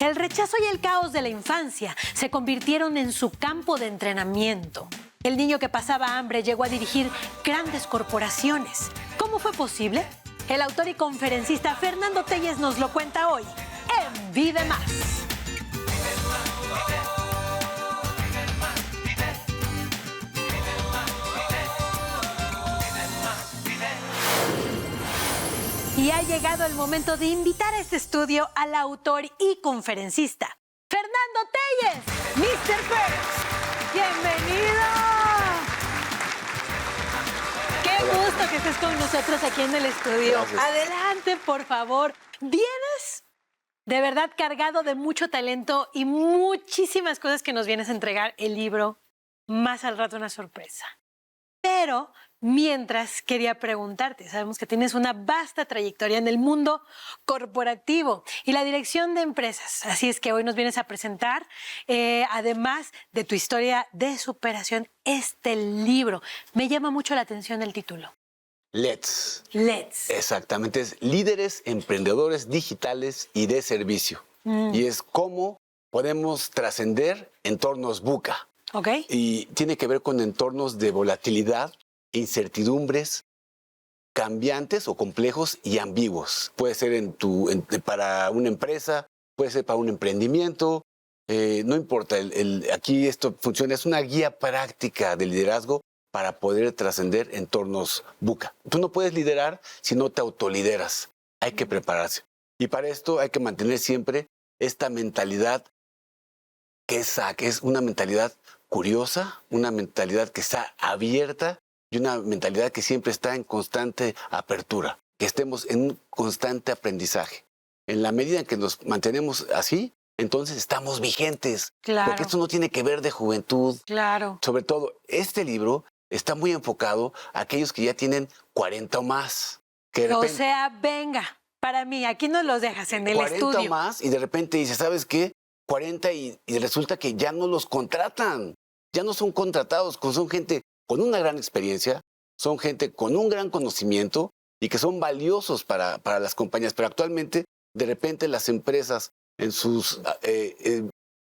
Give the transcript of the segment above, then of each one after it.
El rechazo y el caos de la infancia se convirtieron en su campo de entrenamiento. El niño que pasaba hambre llegó a dirigir grandes corporaciones. ¿Cómo fue posible? El autor y conferencista Fernando Telles nos lo cuenta hoy en Vive Más. Y ha llegado el momento de invitar a este estudio al autor y conferencista, Fernando Telles, Mr. First. ¡Bienvenido! ¡Qué gusto que estés con nosotros aquí en el estudio! Gracias. Adelante, por favor. Vienes de verdad cargado de mucho talento y muchísimas cosas que nos vienes a entregar. El libro, más al rato una sorpresa. Pero mientras quería preguntarte, sabemos que tienes una vasta trayectoria en el mundo corporativo y la dirección de empresas. Así es que hoy nos vienes a presentar, además de tu historia de superación, este libro. Me llama mucho la atención el título. Let's. Let's. Exactamente, es líderes, emprendedores digitales y de servicio. Y es cómo podemos trascender entornos VUCA. ¿Ok? Y tiene que ver con entornos de volatilidad, incertidumbres, cambiantes o complejos y ambiguos. Puede ser para una empresa, puede ser para un emprendimiento, no importa. Aquí esto funciona, es una guía práctica de liderazgo para poder trascender entornos VUCA. Tú no puedes liderar si no te autolideras. Hay que prepararse. Y para esto hay que mantener siempre esta mentalidad que es una mentalidad curiosa, una mentalidad que está abierta y una mentalidad que siempre está en constante apertura, que estemos en un constante aprendizaje. En la medida en que nos mantenemos así, entonces estamos vigentes. Claro. Porque esto no tiene que ver de juventud. Claro. Sobre todo, este libro está muy enfocado a aquellos que ya tienen 40 o más. Que de repente, O sea, venga, para mí, aquí nos los dejas en el 40 estudio. o más, y de repente dices, ¿sabes qué? 40 y resulta que ya no los contratan. Ya no son contratados, son gente con una gran experiencia, son gente con un gran conocimiento y que son valiosos para las compañías. Pero actualmente, de repente, las empresas en sus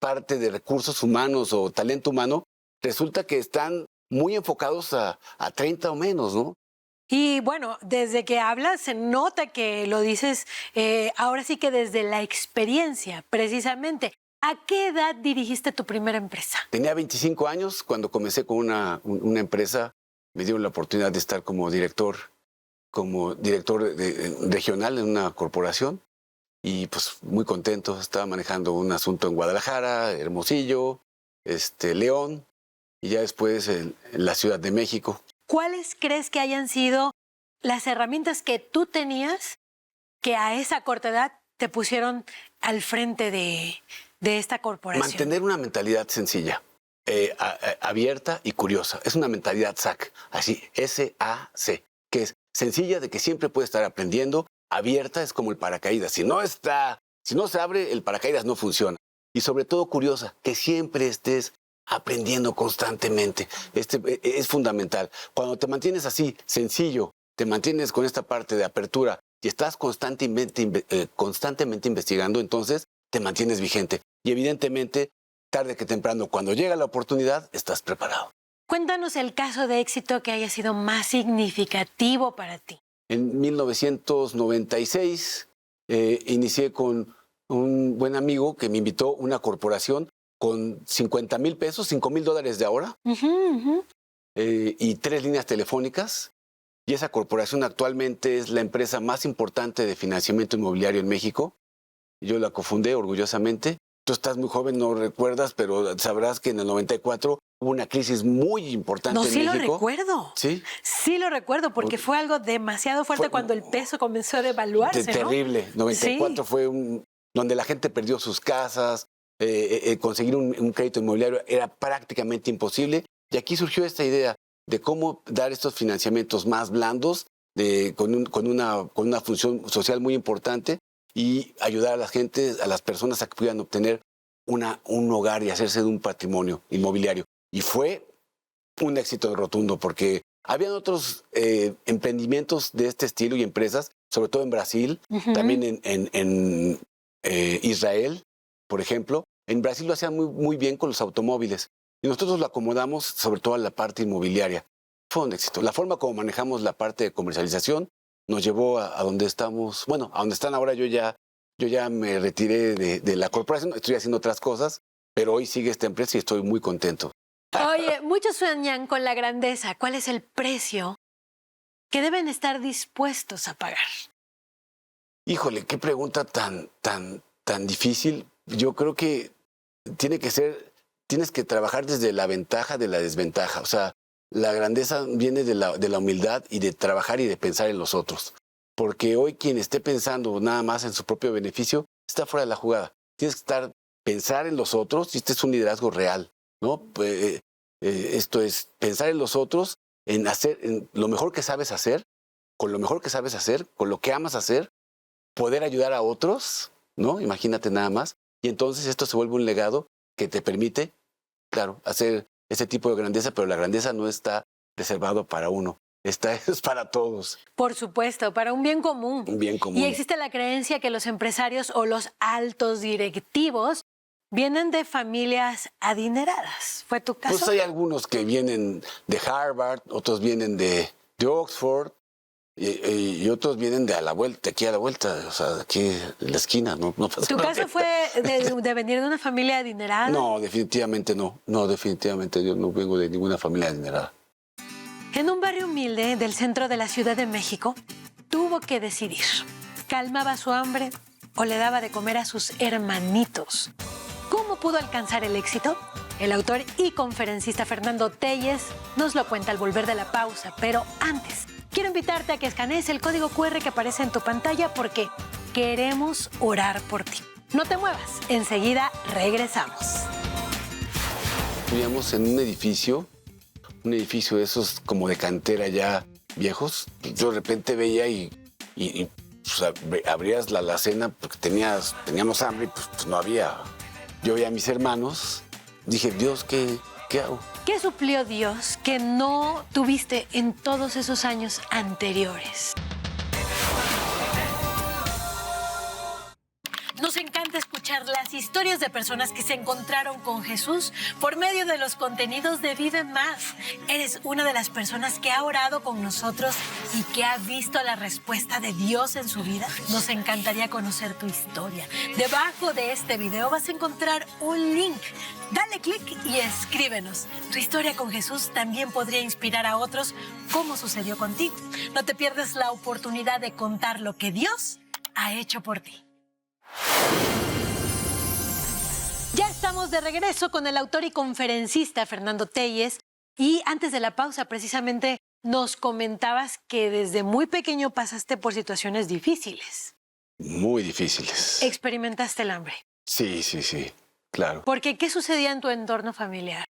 parte de recursos humanos o talento humano, resulta que están muy enfocados a 30 o menos, ¿no? Y bueno, desde que hablas se nota que lo dices ahora sí que desde la experiencia, precisamente. ¿A qué edad dirigiste tu primera empresa? Tenía 25 años cuando comencé con una empresa. Me dieron la oportunidad de estar como director regional en una corporación. Y pues muy contento. Estaba manejando un asunto en Guadalajara, Hermosillo, León y ya después en la Ciudad de México. ¿Cuáles crees que hayan sido las herramientas que tú tenías que a esa corta edad te pusieron al frente de esta corporación? Mantener una mentalidad sencilla, abierta y curiosa. Es una mentalidad SAC, así, S-A-C, que es sencilla, de que siempre puede estar aprendiendo. Abierta es como el paracaídas. Si no se abre, el paracaídas no funciona. Y sobre todo curiosa, que siempre estés aprendiendo constantemente. Es fundamental. Cuando te mantienes así, sencillo, te mantienes con esta parte de apertura y estás constantemente investigando, entonces te mantienes vigente. Y evidentemente, tarde que temprano, cuando llega la oportunidad, estás preparado. Cuéntanos el caso de éxito que haya sido más significativo para ti. En 1996 inicié con un buen amigo que me invitó a una corporación con 50,000 pesos, $5,000 de ahora, y 3 líneas telefónicas. Y esa corporación actualmente es la empresa más importante de financiamiento inmobiliario en México. Yo la cofundé orgullosamente. Tú estás muy joven, no recuerdas, pero sabrás que en el 94 hubo una crisis muy importante en México. No, sí lo recuerdo. ¿Sí? Sí lo recuerdo, porque fue algo demasiado fuerte cuando el peso comenzó a devaluarse, ¿no? Terrible. 94 Sí. fue donde la gente perdió sus casas, conseguir un crédito inmobiliario era prácticamente imposible. Y aquí surgió esta idea de cómo dar estos financiamientos más blandos, con una función social muy importante, y ayudar a la gente, a las personas a que puedan obtener un hogar y hacerse de un patrimonio inmobiliario. Y fue un éxito rotundo porque habían otros emprendimientos de este estilo y empresas, sobre todo en Brasil, también en Israel, por ejemplo, en Brasil lo hacían muy bien con los automóviles y nosotros lo acomodamos sobre todo a la parte inmobiliaria. Fue un éxito. La forma como manejamos la parte de comercialización nos llevó a donde estamos, bueno, a donde están ahora. Yo ya me retiré de la corporación, estoy haciendo otras cosas, pero hoy sigue esta empresa y estoy muy contento. Oye, muchos sueñan con la grandeza. ¿Cuál es el precio que deben estar dispuestos a pagar? Híjole, qué pregunta tan difícil. Yo creo que tienes que trabajar desde la ventaja de la desventaja. O sea, la grandeza viene de la humildad y de trabajar y de pensar en los otros. Porque hoy quien esté pensando nada más en su propio beneficio está fuera de la jugada. Tienes que pensar en los otros y este es un liderazgo real, ¿no? Esto es pensar en los otros, en hacer en lo mejor que sabes hacer, con lo mejor que sabes hacer, con lo que amas hacer, poder ayudar a otros, ¿no? Imagínate nada más. Y entonces esto se vuelve un legado que te permite, claro, hacer ese tipo de grandeza, pero la grandeza no está reservado para uno, es para todos. Por supuesto, para un bien común. Un bien común. Y existe la creencia que los empresarios o los altos directivos vienen de familias adineradas. ¿Fue tu caso? Pues hay algunos que vienen de Harvard, otros vienen de Oxford y otros vienen de aquí a la vuelta, o sea, aquí en la esquina. No pasa ¿Tu nada. caso fue de venir de una familia adinerada? No, definitivamente no. No, definitivamente yo no vengo de ninguna familia adinerada. En un barrio humilde del centro de la Ciudad de México, tuvo que decidir. ¿Calmaba su hambre o le daba de comer a sus hermanitos? ¿Cómo pudo alcanzar el éxito? El autor y conferencista Fernando Telles nos lo cuenta al volver de la pausa, pero antes, quiero invitarte a que escanees el código QR que aparece en tu pantalla porque queremos orar por ti. No te muevas, enseguida regresamos. Vivíamos en un edificio de esos como de cantera ya viejos. Yo de repente veía y pues, abrías la alacena porque teníamos hambre y pues no había. Yo veía a mis hermanos, dije, Dios, ¿qué hago? ¿Qué suplió Dios que no tuviste en todos esos años anteriores? Nos encanta escuchar las historias de personas que se encontraron con Jesús por medio de los contenidos de Vive Más. Eres una de las personas que ha orado con nosotros y que ha visto la respuesta de Dios en su vida. Nos encantaría conocer tu historia. Debajo de este video vas a encontrar un link. Dale clic y escríbenos. Tu historia con Jesús también podría inspirar a otros como sucedió contigo. No te pierdas la oportunidad de contar lo que Dios ha hecho por ti. Ya estamos de regreso con el autor y conferencista Fernando Telles. Y antes de la pausa, precisamente, nos comentabas que desde muy pequeño pasaste por situaciones difíciles. Muy difíciles. ¿Experimentaste el hambre? Sí, claro. Porque, ¿qué sucedía en tu entorno familiar?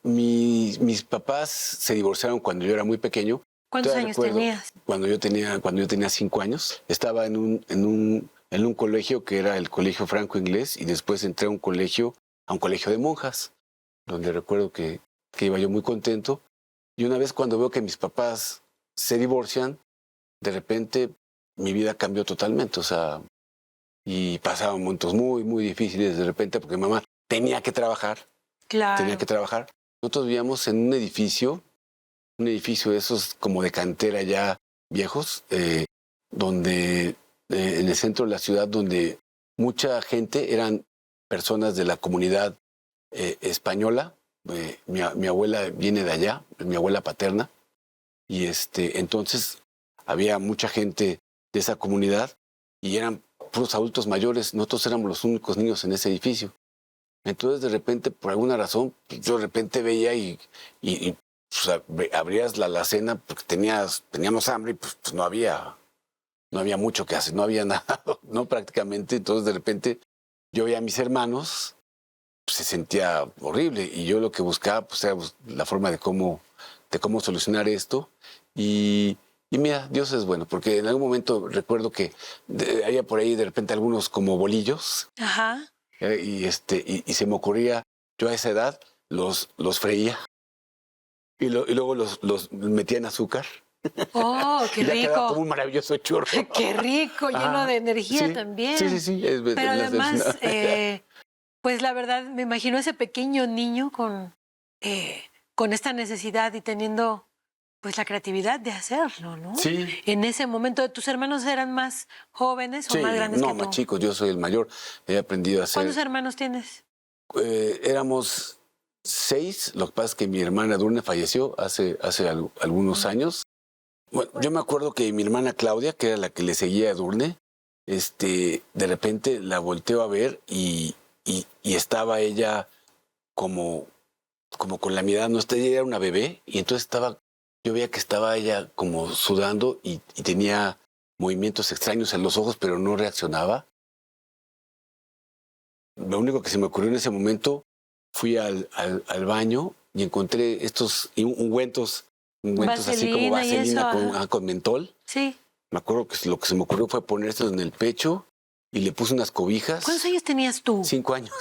Mis papás se divorciaron cuando yo era muy pequeño. ¿Cuántos años tenías? Cuando yo tenía 5 años. Estaba en un colegio que era el Colegio Franco Inglés y después entré a un colegio de monjas, donde recuerdo que iba yo muy contento. Y una vez cuando veo que mis papás se divorcian, de repente mi vida cambió totalmente, o sea, y pasaban momentos muy, muy difíciles de repente porque mamá tenía que trabajar. Claro. Tenía que trabajar. Nosotros vivíamos en un edificio de esos como de cantera ya viejos, donde en el centro de la ciudad, donde mucha gente eran personas de la comunidad española. Mi abuela viene de allá, mi abuela paterna, y entonces había mucha gente de esa comunidad y eran puros adultos mayores. Nosotros éramos los únicos niños en ese edificio. Entonces de repente, por alguna razón, yo de repente veía y pues, abrías la alacena porque teníamos hambre y pues no había mucho que hacer, no había nada, no prácticamente. Entonces de repente yo veía a mis hermanos, pues, se sentía horrible y yo lo que buscaba pues era la forma de cómo solucionar esto. Y mira, Dios es bueno, porque en algún momento recuerdo que había por ahí de repente algunos como bolillos. Ajá. Y se me ocurría, yo a esa edad los freía y luego los metía en azúcar. ¡Oh, qué y ya rico! quedaba como un maravilloso churro. ¡Qué rico! Lleno de energía Sí, también. Sí. Pero además Pues la verdad, me imagino ese pequeño niño con esta necesidad y teniendo pues la creatividad de hacerlo, ¿no? Sí. En ese momento, ¿tus hermanos eran más jóvenes o Sí, más grandes no, que más tú? chicos, yo soy el mayor. He aprendido a ¿Cuántos hacer. hermanos tienes? Éramos 6, lo que pasa es que mi hermana Durne falleció hace algunos años. Bueno, yo me acuerdo que mi hermana Claudia, que era la que le seguía a Durne, de repente la volteo a ver y estaba ella como con la mirada, no ella era una bebé, y entonces yo veía que estaba ella como sudando y tenía movimientos extraños en los ojos, pero no reaccionaba. Lo único que se me ocurrió en ese momento, fui al baño y encontré estos ungüentos así como Vaselina y eso, vaselina ajá. con mentol. Sí. Me acuerdo que lo que se me ocurrió fue ponérselos en el pecho y le puse unas cobijas. ¿Cuántos años tenías tú? 5 años.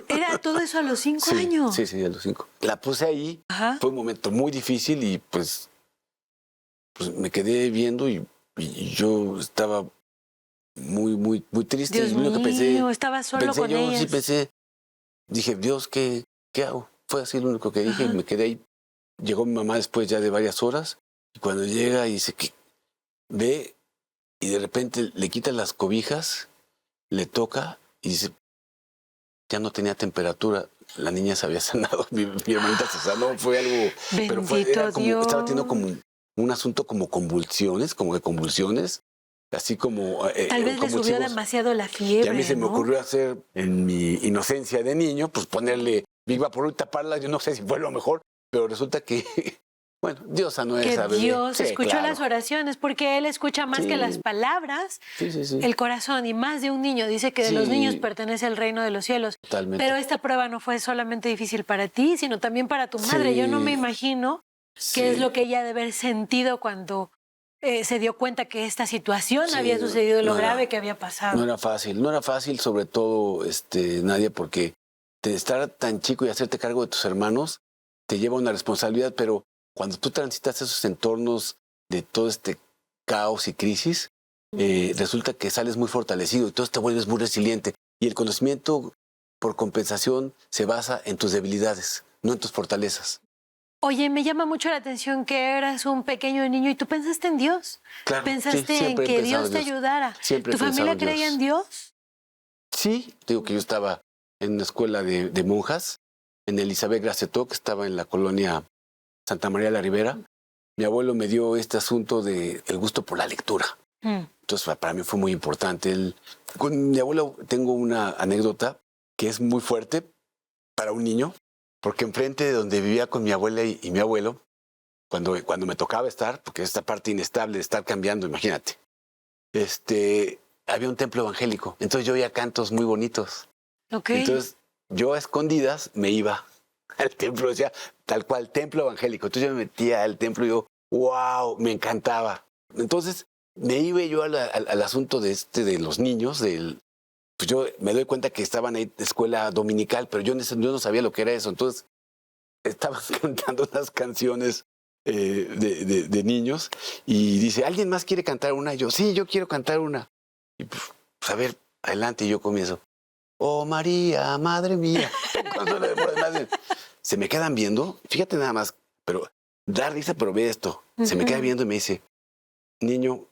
¿Era todo eso a los 5 Sí, años? sí, a los 5. La puse ahí, Ajá. fue un momento muy difícil y pues me quedé viendo y yo estaba muy triste. Dios Y lo único que mío, estabas solo con ellas. Dije, Dios, ¿qué hago? Fue así lo único que dije y Ajá. me quedé ahí. Llegó mi mamá después ya de varias horas y cuando llega y dice que ve y de repente le quita las cobijas, le toca y dice, ya no tenía temperatura. La niña se había sanado, mi hermanita se sanó, fue algo... Pero Bendito Dios. estaba teniendo como un asunto como convulsiones, así como... Tal vez le subió convulsivos. demasiado la Y fiebre, a mí se me ¿no? ocurrió hacer, en mi inocencia de niño, pues ponerle Big Vaporub y taparla. Yo no sé si fue lo mejor, pero resulta que, bueno, Dios sanó a Que esa bebé. Dios Sí, escuchó claro. las oraciones, porque Él escucha más que las palabras, Sí. el corazón, y más de un niño. Dice que de los Sí. niños pertenece el reino de los cielos. Totalmente. Pero esta prueba no fue solamente difícil para ti, sino también para tu madre. Sí. Yo no me imagino Sí. qué es lo que ella debe haber sentido cuando se dio cuenta que esta situación Sí, había sucedido, lo no era- grave que había pasado. No era fácil, sobre todo, Nadia, porque de estar tan chico y hacerte cargo de tus hermanos te lleva una responsabilidad, pero cuando tú transitas esos entornos de todo este caos y crisis, resulta que sales muy fortalecido y entonces te vuelves muy resiliente. Y el conocimiento, por compensación, se basa en tus debilidades, no en tus fortalezas. Oye, me llama mucho la atención que eras un pequeño niño y tú pensaste en Dios. Claro, Pensaste en siempre he que pensado Dios en te Dios. ayudara. Siempre he ¿Tu pensado familia en Dios. creía en Dios? Sí, digo que yo estaba en una escuela de monjas, en Elizabeth Gracetó, que estaba en la colonia Santa María de la Ribera. Mi abuelo me dio este asunto del gusto por la lectura. Entonces, para mí fue muy importante. Con mi abuelo tengo una anécdota que es muy fuerte para un niño, porque enfrente de donde vivía con mi abuela y mi abuelo, cuando me tocaba estar, porque esta parte inestable de estar cambiando, imagínate, había un templo evangélico. Entonces yo oía cantos muy bonitos. Ok. Entonces yo a escondidas me iba al templo, decía tal cual, templo evangélico. Entonces yo me metía al templo y yo, wow, me encantaba. Entonces me iba yo al asunto de los niños, pues yo me doy cuenta que estaban ahí de escuela dominical, pero yo no sabía lo que era eso. Entonces estaban cantando unas canciones de niños y dice, ¿alguien más quiere cantar una? Y yo, sí, yo quiero cantar una. Y pues a ver, adelante, y yo comienzo. Oh María, madre mía. Se me quedan viendo, fíjate nada más, pero da risa, pero ve esto. Se me queda viendo y me dice, niño,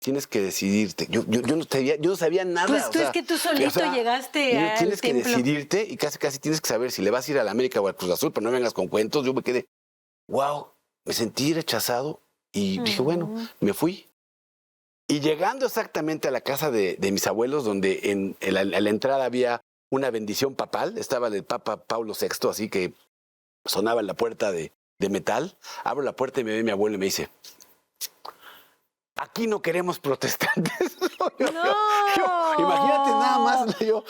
tienes que decidirte. Yo no sabía nada. Pues tú es que tú solito llegaste al tienes que templo. decidirte y casi tienes que saber si le vas a ir a la América o al Cruz Azul, pero no vengas con cuentos. Yo me quedé, wow, me sentí rechazado y dije, bueno, me fui. Y llegando exactamente a la casa de mis abuelos, donde a la entrada había una bendición papal, estaba el Papa Pablo VI, así que sonaba en la puerta de metal. Abro la puerta y me ve mi abuelo y me dice, aquí no queremos protestantes. Imagínate nada más. Pero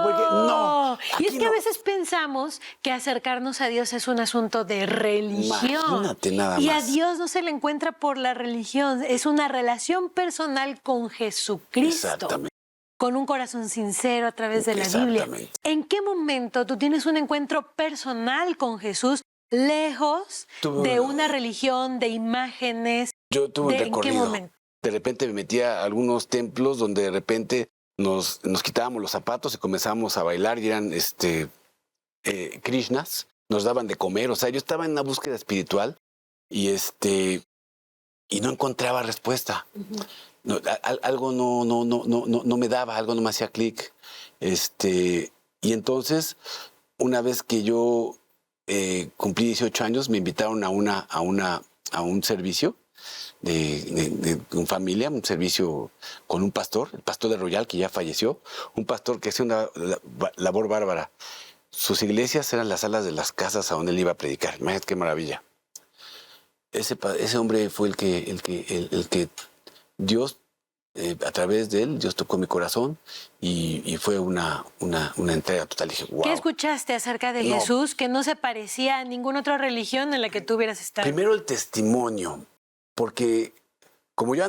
porque no. Y es que a veces pensamos que acercarnos a Dios es un asunto de religión. Imagínate nada y más. a Dios no se le encuentra por la religión. Es una relación personal con Jesucristo. Exactamente. Con un corazón sincero a través de la Biblia. ¿En qué momento tú tienes un encuentro personal con Jesús, lejos de una religión, de imágenes? Yo tuve un ¿En qué recorrido. momento? De repente me metía a algunos templos donde de repente nos quitábamos los zapatos y comenzábamos a bailar y eran Krishnas, nos daban de comer. O sea, yo estaba en una búsqueda espiritual y y no encontraba respuesta. No, algo no me daba, algo no me hacía clic. Y entonces, una vez que yo cumplí 18 años, me invitaron a un servicio de familia, un servicio con un pastor, el pastor de Royal, que ya falleció, un pastor que hacía una labor bárbara. Sus iglesias eran las salas de las casas a donde él iba a predicar. Imagínate qué maravilla. Ese hombre fue el que Dios, a través de él, Dios tocó mi corazón y fue una entrega total. Dije, wow. ¿Qué escuchaste acerca de Jesús que no se parecía a ninguna otra religión en la que tú hubieras estado? Primero el testimonio, porque como yo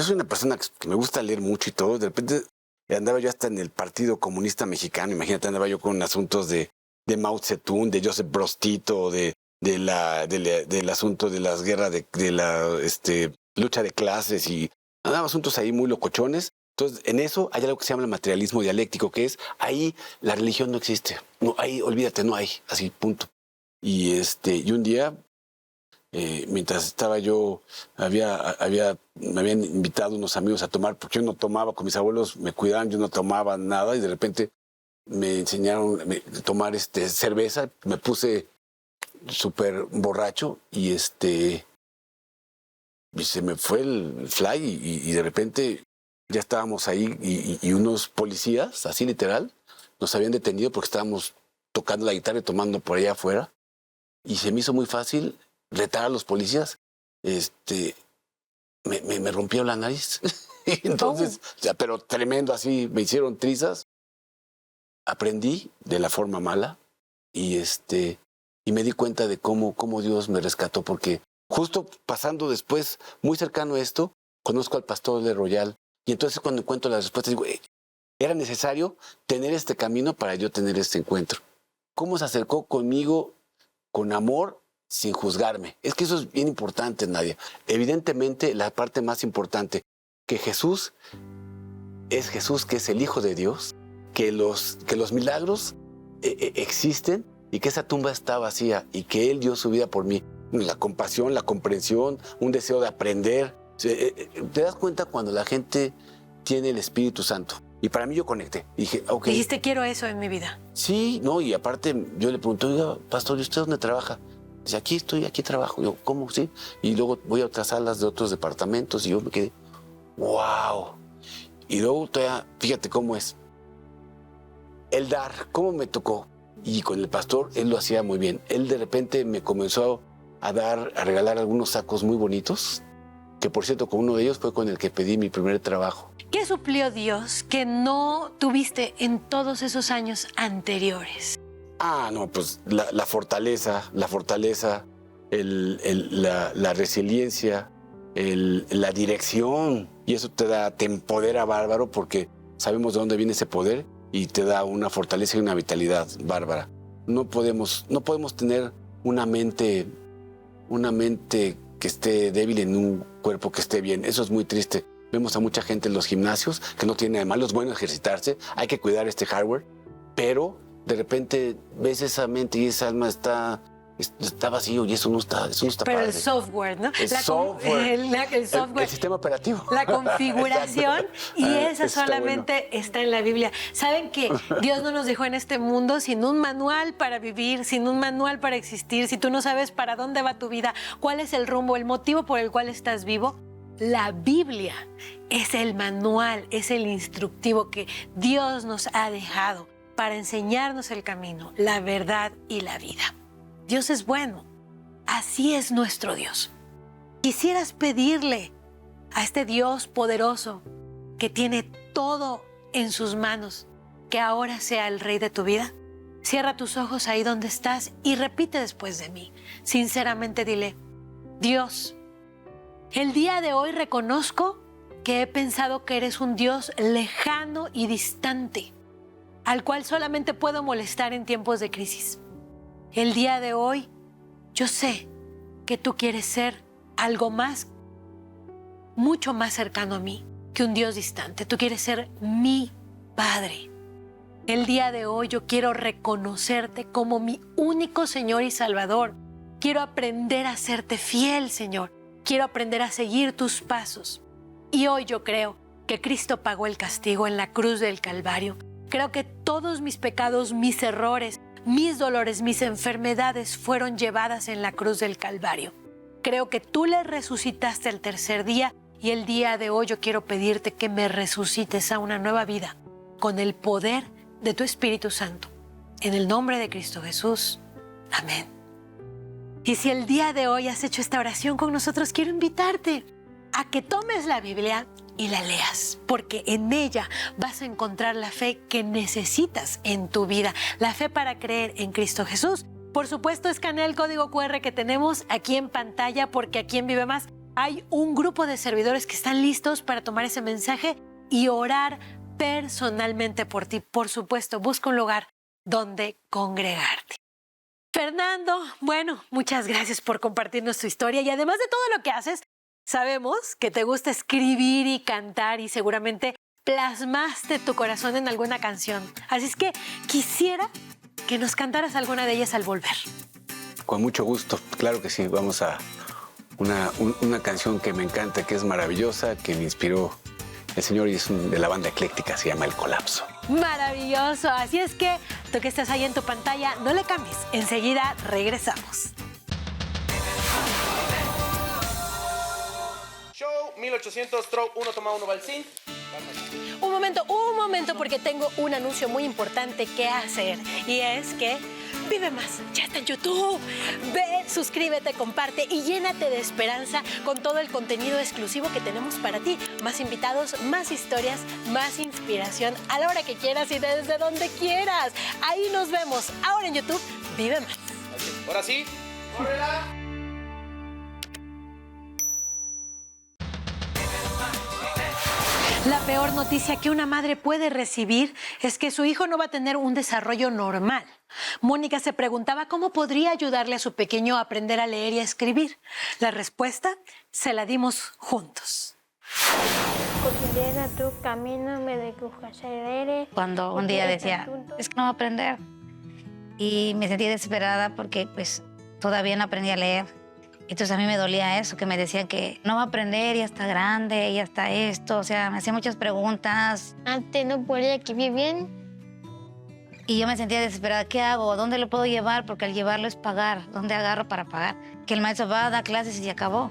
soy una persona que me gusta leer mucho y todo, de repente andaba yo hasta en el Partido Comunista Mexicano. Imagínate, andaba yo con asuntos de Mao Zedong, de Joseph Broz Tito, del asunto de las guerras, de la lucha de clases, y andaba asuntos ahí muy locochones. Entonces, en eso hay algo que se llama el materialismo dialéctico, que es, ahí la religión no existe. No, ahí, olvídate, no hay, así, punto. Y un día, mientras estaba yo, me habían invitado unos amigos a tomar, porque yo no tomaba, con mis abuelos me cuidaban, yo no tomaba nada, y de repente me enseñaron a tomar cerveza, me puse súper borracho y se me fue el fly y de repente ya estábamos ahí y unos policías, así literal, nos habían detenido porque estábamos tocando la guitarra y tomando por allá afuera, y se me hizo muy fácil retar a los policías. Me rompió la nariz. Entonces, pero tremendo, así me hicieron trizas. Aprendí de la forma mala y me di cuenta de cómo Dios me rescató, porque justo pasando después, muy cercano a esto, conozco al pastor de Royal, y entonces cuando encuentro las respuestas digo, era necesario tener este camino para yo tener este encuentro. Cómo se acercó conmigo con amor, sin juzgarme. Es que eso es bien importante, Nadia. Evidentemente, la parte más importante, que Jesús, que es el Hijo de Dios, que los milagros existen, y que esa tumba está vacía y que Él dio su vida por mí. La compasión, la comprensión, un deseo de aprender. Te das cuenta cuando la gente tiene el Espíritu Santo. Y para mí yo conecté. Dije, ok. Dijiste, quiero eso en mi vida. Sí, no, y aparte yo le pregunté, oiga, pastor, ¿y usted dónde trabaja? Dice, aquí trabajo. Yo, ¿cómo? Sí. Y luego voy a otras salas de otros departamentos y yo me quedé, wow. Y luego todavía, fíjate cómo es. El dar, ¿cómo me tocó? Y con el pastor, él lo hacía muy bien. Él de repente me comenzó a regalar algunos sacos muy bonitos, que por cierto, con uno de ellos fue con el que pedí mi primer trabajo. ¿Qué suplió Dios que no tuviste en todos esos años anteriores? No, pues la fortaleza, la resiliencia, la dirección, y eso te empodera bárbaro, porque sabemos de dónde viene ese poder y te da una fortaleza y una vitalidad bárbara. No podemos tener una mente que esté débil en un cuerpo que esté bien. Eso es muy triste. Vemos a mucha gente en los gimnasios que no tiene nada de malo, es bueno ejercitarse, hay que cuidar este hardware, pero de repente ves esa mente y esa alma está vacío, y eso no está Pero padre. el software, ¿no? El software. El software. El sistema operativo. La configuración, y esa está solamente está en la Biblia. ¿Saben que Dios no nos dejó en este mundo sin un manual para vivir, sin un manual para existir? Si tú no sabes para dónde va tu vida, cuál es el rumbo, el motivo por el cual estás vivo, la Biblia es el manual, es el instructivo que Dios nos ha dejado para enseñarnos el camino, la verdad y la vida. Dios es bueno. Así es nuestro Dios. Quisieras pedirle a este Dios poderoso que tiene todo en sus manos, que ahora sea el rey de tu vida. Cierra tus ojos ahí donde estás y repite después de mí. Sinceramente dile, Dios, el día de hoy reconozco que he pensado que eres un Dios lejano y distante, al cual solamente puedo molestar en tiempos de crisis. El día de hoy, yo sé que tú quieres ser algo más, mucho más cercano a mí que un Dios distante. Tú quieres ser mi Padre. El día de hoy yo quiero reconocerte como mi único Señor y Salvador. Quiero aprender a serte fiel, Señor. Quiero aprender a seguir tus pasos. Y hoy yo creo que Cristo pagó el castigo en la cruz del Calvario. Creo que todos mis pecados, mis errores, mis dolores, mis enfermedades fueron llevadas en la cruz del Calvario. Creo que tú le resucitaste el tercer día y el día de hoy yo quiero pedirte que me resucites a una nueva vida con el poder de tu Espíritu Santo. En el nombre de Cristo Jesús. Amén. Y si el día de hoy has hecho esta oración con nosotros, quiero invitarte a que tomes la Biblia y la leas, porque en ella vas a encontrar la fe que necesitas en tu vida, la fe para creer en Cristo Jesús. Por supuesto, escanea el código QR que tenemos aquí en pantalla, porque aquí en Vive Más hay un grupo de servidores que están listos para tomar ese mensaje y orar personalmente por ti. Por supuesto, busca un lugar donde congregarte. Fernando, bueno, muchas gracias por compartirnos tu historia y además de todo lo que haces, sabemos que te gusta escribir y cantar y seguramente plasmaste tu corazón en alguna canción. Así es que quisiera que nos cantaras alguna de ellas al volver. Con mucho gusto, claro que sí. Vamos a una canción que me encanta, que es maravillosa, que me inspiró el Señor y es de la banda ecléctica, se llama El Colapso. Maravilloso. Así es que tú que estás ahí en tu pantalla, no le cambies. Enseguida regresamos. Show 1800 Stroke 1 toma 1 Balsín. Un momento, porque tengo un anuncio muy importante que hacer. Y es que Vive Más ya está en YouTube. Ve, suscríbete, comparte y llénate de esperanza con todo el contenido exclusivo que tenemos para ti. Más invitados, más historias, más inspiración a la hora que quieras y desde donde quieras. Ahí nos vemos. Ahora en YouTube, Vive Más. Ahora sí, córrela. La peor noticia que una madre puede recibir es que su hijo no va a tener un desarrollo normal. Mónica se preguntaba cómo podría ayudarle a su pequeño a aprender a leer y a escribir. La respuesta se la dimos juntos. Cotidiana tu camino me de Cuando un día decía, es que no va a aprender. Y me sentí desesperada porque pues todavía no aprendía a leer. Entonces a mí me dolía eso, que me decían que no va a aprender, ya está grande, ya está esto. O sea, me hacían muchas preguntas. Antes no podía escribir bien. Y yo me sentía desesperada. ¿Qué hago? ¿Dónde lo puedo llevar? Porque al llevarlo es pagar. ¿Dónde agarro para pagar? Que el maestro va a dar clases y se acabó.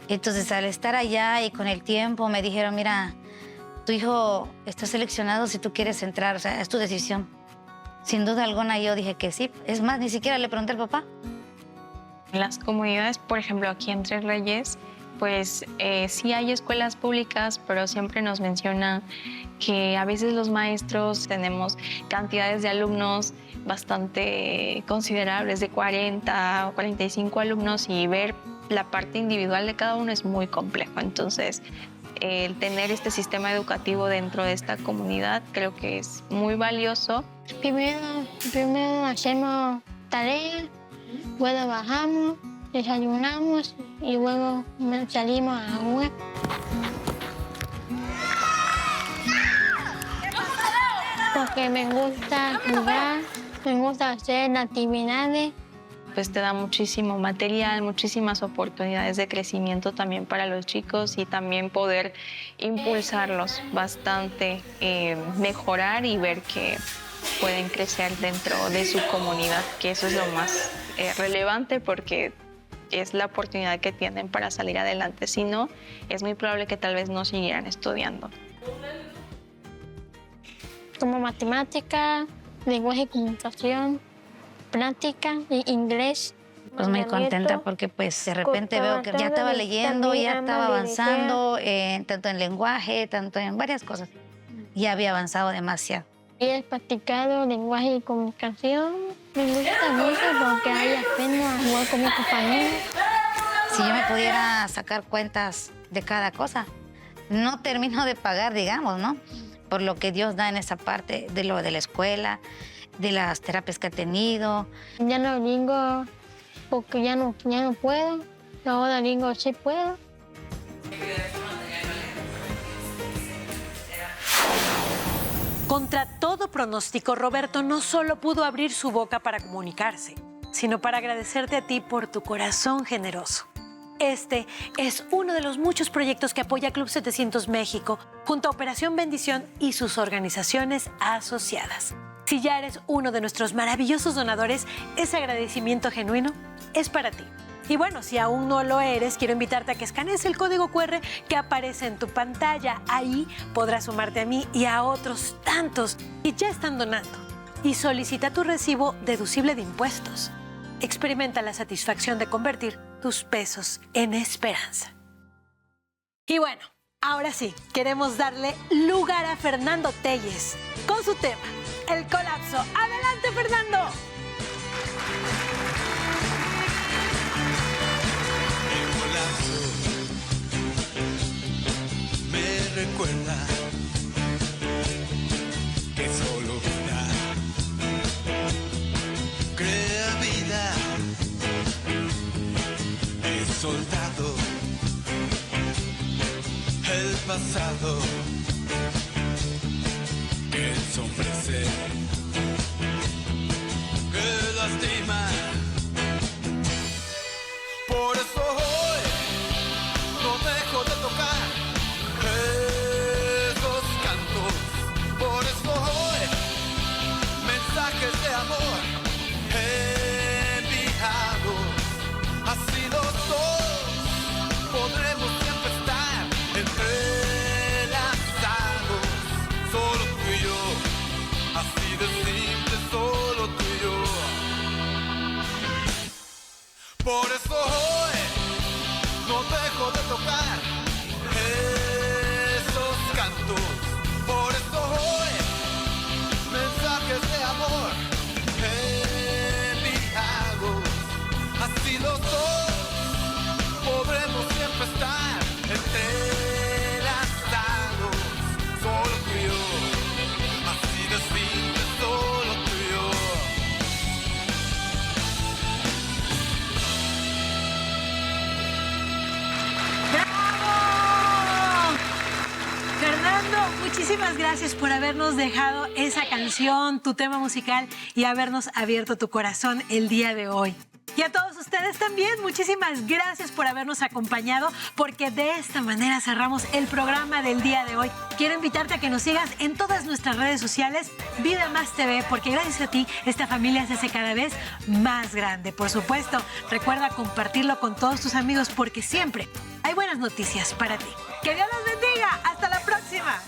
Entonces, al estar allá y con el tiempo, me dijeron, mira, tu hijo está seleccionado si tú quieres entrar. O sea, es tu decisión. Sin duda alguna yo dije que sí. Es más, ni siquiera le pregunté al papá. En las comunidades, por ejemplo, aquí en Tres Reyes, pues sí hay escuelas públicas, pero siempre nos mencionan que a veces los maestros tenemos cantidades de alumnos bastante considerables, de 40 o 45 alumnos, y ver la parte individual de cada uno es muy complejo. Entonces, el tener este sistema educativo dentro de esta comunidad creo que es muy valioso. Primero hacemos tareas, luego bajamos, desayunamos y luego salimos a jugar. Porque me gusta jugar, me gusta hacer actividades. Pues te da muchísimo material, muchísimas oportunidades de crecimiento también para los chicos y también poder impulsarlos bastante, mejorar y ver que pueden crecer dentro de su comunidad, que eso es lo más relevante porque es la oportunidad que tienen para salir adelante. Si no, es muy probable que tal vez no siguieran estudiando. Como matemática, lenguaje y comunicación, práctica de inglés. Pues muy contenta porque pues de repente veo que ya estaba leyendo, ya estaba avanzando, tanto en lenguaje, tanto en varias cosas. Ya había avanzado demasiado. He practicado lenguaje y comunicación. Me gusta mucho porque ahí aprendo a jugar con mis compañeros. Si yo me pudiera sacar cuentas de cada cosa, no termino de pagar, digamos, ¿no? Por lo que Dios da en esa parte de lo de la escuela, de las terapias que ha tenido. Ya no digo porque ya no puedo, ahora digo sí puedo. Contra todo pronóstico, Roberto no solo pudo abrir su boca para comunicarse, sino para agradecerte a ti por tu corazón generoso. Este es uno de los muchos proyectos que apoya Club 700 México junto a Operación Bendición y sus organizaciones asociadas. Si ya eres uno de nuestros maravillosos donadores, ese agradecimiento genuino es para ti. Y bueno, si aún no lo eres, quiero invitarte a que escanees el código QR que aparece en tu pantalla. Ahí podrás sumarte a mí y a otros tantos que ya están donando. Y solicita tu recibo deducible de impuestos. Experimenta la satisfacción de convertir tus pesos en esperanza. Y bueno, ahora sí, queremos darle lugar a Fernando Telles con su tema, el colapso. ¡Adelante, Fernando! Me recuerda que solo vida crea vida. He soltado el pasado que ensombrece, que lastima. Por eso hoy no dejo de tocar esos cantos. Por eso hoy mensajes de amor enviados. Así los dos podremos siempre estar entrelazados. Solo tú y yo, así de simple, solo tú y yo. Por eso hoy no dejo de tocar esos cantos. Por eso hoy mensajes de amor enviados. Así los dos podremos siempre estar entrelazados. Solo tú y yo, así de simple, solo tú y yo. Fernando, muchísimas gracias por habernos dejado esa canción, tu tema musical y habernos abierto tu corazón el día de hoy. Y a todos ustedes también, muchísimas gracias por habernos acompañado, porque de esta manera cerramos el programa del día de hoy. Quiero invitarte a que nos sigas en todas nuestras redes sociales, Vida Más TV, porque gracias a ti esta familia se hace cada vez más grande. Por supuesto, recuerda compartirlo con todos tus amigos, porque siempre hay buenas noticias para ti. ¡Que Dios los bendiga! ¡Hasta la próxima!